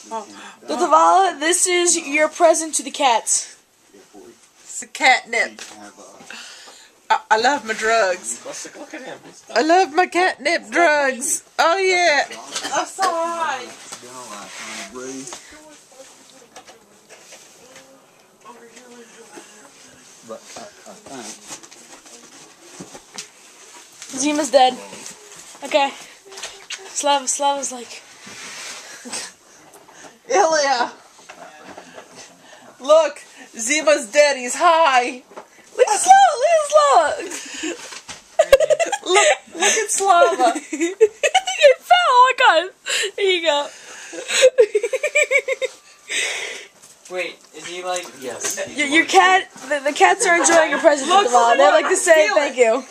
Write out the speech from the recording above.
Davala, this is your present to the cats. It's a catnip. I love my drugs. I love my catnip drugs. Oh yeah. I'm so high. Zima's dead. Okay. Slava's like... Ilya! Look! Zima's dead, he's high! Look at Slava! Look at Slava! It fell! Oh my god! Here you go. Wait, is he like... Yes. Your cat... The cats are enjoying your present, Davala. They'd like to say thank you.